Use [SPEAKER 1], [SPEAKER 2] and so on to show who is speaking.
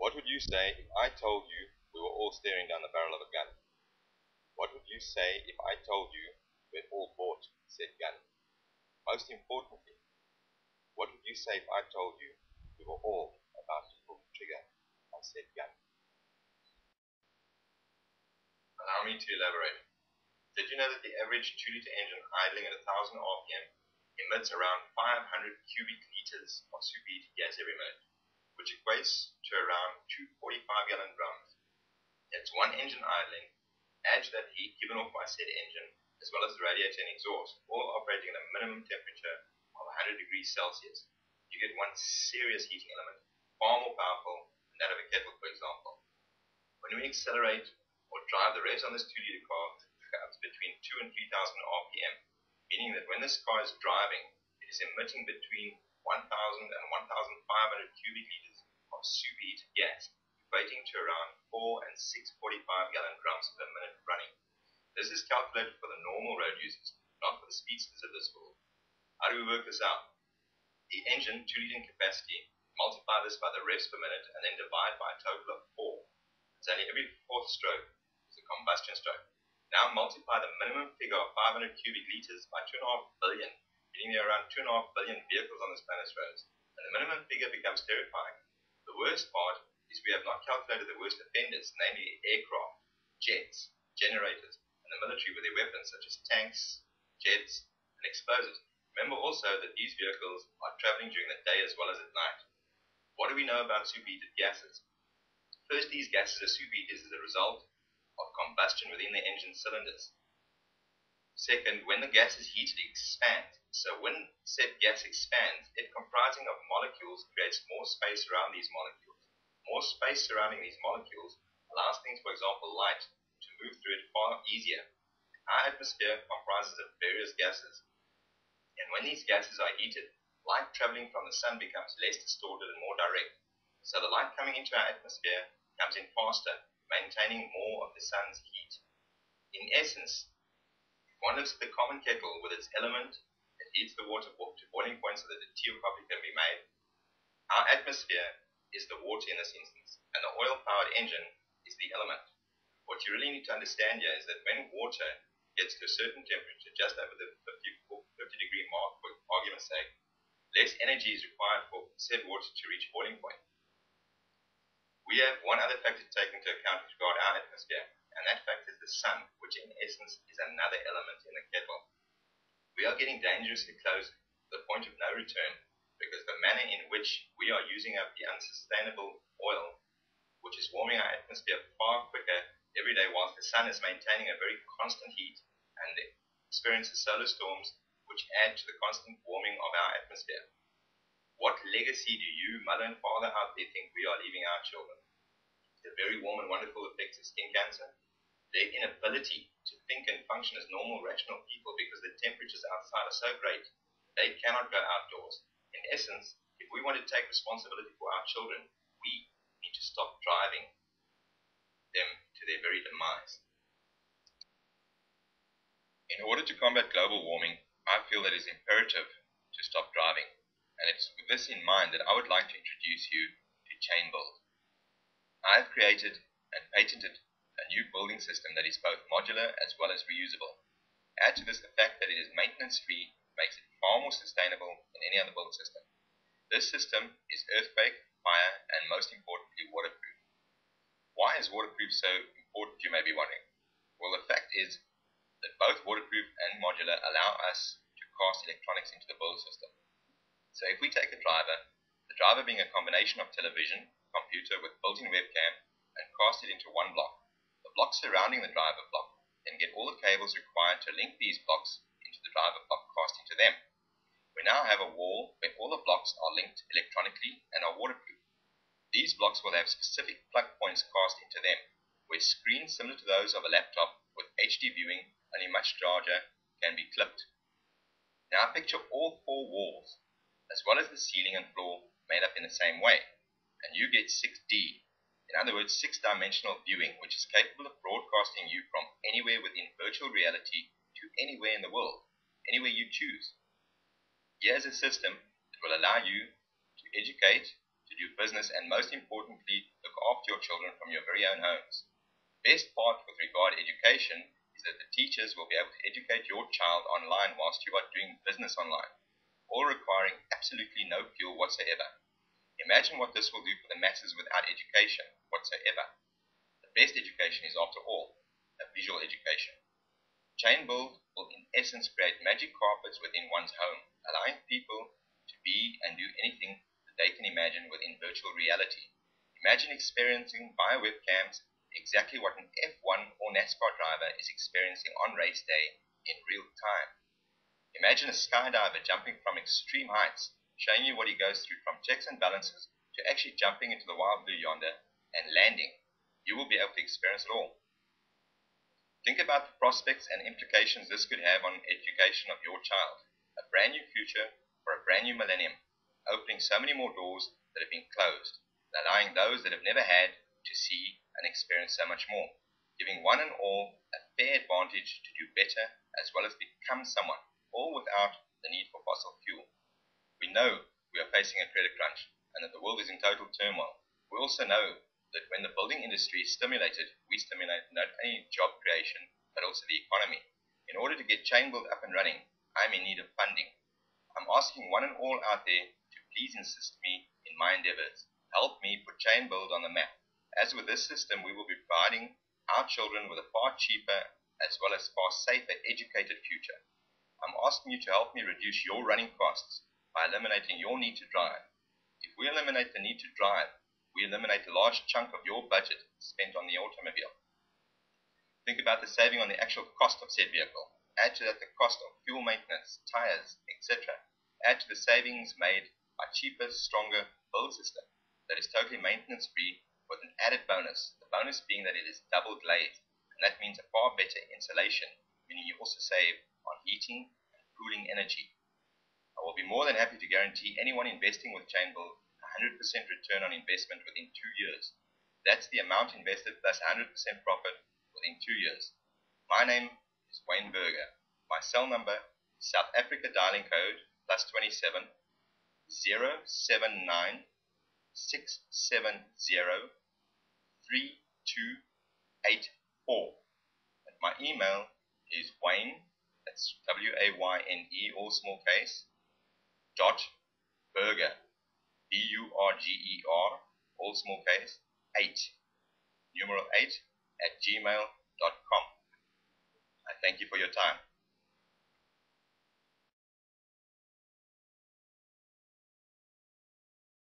[SPEAKER 1] What would you say if I told you we were all staring down the barrel of a gun? What would you say if I told you we're all bought said gun? Most importantly, what would you say if I told you we were all about to pull the trigger on said gun? Allow me to elaborate. Did you know that the average 2-liter engine idling at 1,000 RPM emits around 500 cubic liters of superheated gas every minute, which equates to around 2 45-gallon drums? That's one engine idling. Add to that heat given off by said engine, as well as the radiator and exhaust, all operating at a minimum temperature of 100 degrees Celsius. You get one serious heating element, far more powerful than that of a kettle, for example. When we accelerate or drive the revs on this 2-liter car up to between 2 and 3,000 RPM, meaning that when this car is driving, it is emitting between 1,000 and 1,500 cubic liters of superheated gas, equating to around 4 and 6 45-gallon drums per minute running. This is calculated for the normal road users, not for the speedsters of this world. How do we work this out? The engine, 2-liter capacity, multiply this by the revs per minute and then divide by a total of 4. It's only every fourth stroke is a combustion stroke. Now multiply the minimum figure of 500 cubic liters by 2.5 billion, meaning there are around 2.5 billion vehicles on this planet's roads, and the minimum figure becomes terrifying. The worst part is we have not calculated the worst offenders, namely aircraft, jets, generators, and the military with their weapons such as tanks, jets, and explosives. Remember also that these vehicles are traveling during the day as well as at night. What do we know about superheated gases? First, these gases are superheated as a result of combustion within the engine cylinders. Second, when the gas is heated, it expands. So when said gas expands, it comprising of molecules creates more space around these molecules. More space surrounding these molecules allows things, for example, light, to move through it far easier. Our atmosphere comprises of various gases, and when these gases are heated, light traveling from the sun becomes less distorted and more direct. So the light coming into our atmosphere comes in faster, maintaining more of the sun's heat. In essence, if one looks at the common kettle with its element that heats the water to boiling point so that the tea or coffee can be made, our atmosphere is the water in this instance, and the oil-powered engine is the element. What you really need to understand here is that when water gets to a certain temperature, just over the 50 degree mark, for argument's sake, less energy is required for said water to reach boiling point. We have one other factor to take into account with regard to our atmosphere, and that factor is the sun, which in essence is another element in the kettle. We are getting dangerously close to the point of no return, because the manner in which we are using up the unsustainable oil, which is warming our atmosphere far quicker every day, whilst the sun is maintaining a very constant heat and experiences solar storms which add to the constant warming of our atmosphere. What legacy do you, mother and father out there, think we are leaving our children? The very warm and wonderful effects of skin cancer, their inability to think and function as normal, rational people because the temperatures outside are so great they cannot go outdoors. In essence, if we want to take responsibility for our children, we need to stop driving them to their very demise. In order to combat global warming, I feel that it is imperative to stop driving, and it's with this in mind that I would like to introduce you to chain build. I have created and patented a new building system that is both modular as well as reusable. Add to this the fact that it is maintenance-free, makes it far more sustainable than any other build system. This system is earthquake, fire, and most importantly, waterproof. Why is waterproof so important, you may be wondering? Well, the fact is that both waterproof and modular allow us to cast electronics into the build system. So if we take a driver, the driver being a combination of television, computer with built-in webcam, and cast it into one block, the blocks surrounding the driver block then get all the cables required to link these blocks into the driver block cast into them. We now have a wall where all the blocks are linked electronically and are waterproof. These blocks will have specific plug points cast into them, where screens similar to those of a laptop with HD viewing, only much larger, can be clipped. Now picture all four walls, as well as the ceiling and floor, made up in the same way, and you get 6D. In other words, 6-dimensional viewing, which is capable of broadcasting you from anywhere within virtual reality to anywhere in the world, anywhere you choose. Here's a system that will allow you to educate, to do business, and most importantly, the look after your children from your very own homes. The best part with regard to education is that the teachers will be able to educate your child online whilst you are doing business online, all requiring absolutely no fuel whatsoever. Imagine what this will do for the masses without education whatsoever. The best education is, after all, a visual education. Chain build will in essence create magic carpets within one's home, allowing people to be and do anything that they can imagine within virtual reality. Imagine experiencing via webcams exactly what an F1 or NASCAR driver is experiencing on race day in real time. Imagine a skydiver jumping from extreme heights, showing you what he goes through from checks and balances to actually jumping into the wild blue yonder and landing. You will be able to experience it all. Think about the prospects and implications this could have on education of your child. A brand new future for a brand new millennium, opening so many more doors that have been closed, allowing those that have never had to see and experience so much more, giving one and all a fair advantage to do better as well as become someone, all without the need for fossil fuel. We know we are facing a credit crunch and that the world is in total turmoil. We also know that when the building industry is stimulated, we stimulate not only job creation, but also the economy. In order to get chain build up and running, I'm in need of funding. I'm asking one and all out there to please assist me in my endeavors. Help me put chain build on the map. As with this system, we will be providing our children with a far cheaper as well as far safer educated future. I'm asking you to help me reduce your running costs by eliminating your need to drive. If we eliminate the need to drive, we eliminate a large chunk of your budget spent on the automobile. Think about the saving on the actual cost of said vehicle. Add to that the cost of fuel maintenance, tires, etc. Add to the savings made by cheaper, stronger build system that is totally maintenance free with an added bonus. The bonus being that it is double glazed, and that means a far better insulation, meaning you also save on heating and cooling energy. I will be more than happy to guarantee anyone investing with chain build 100% return on investment within 2 years. That's the amount invested plus 100% profit within 2 years. My name is Wayne Berger. My cell number is South Africa dialing code +27 079 670 3284. And my email is Wayne, that's WAYNE, all small case, .Berger, BURGER, all small case, 8, numeral 8, @gmail.com. I thank you for your time.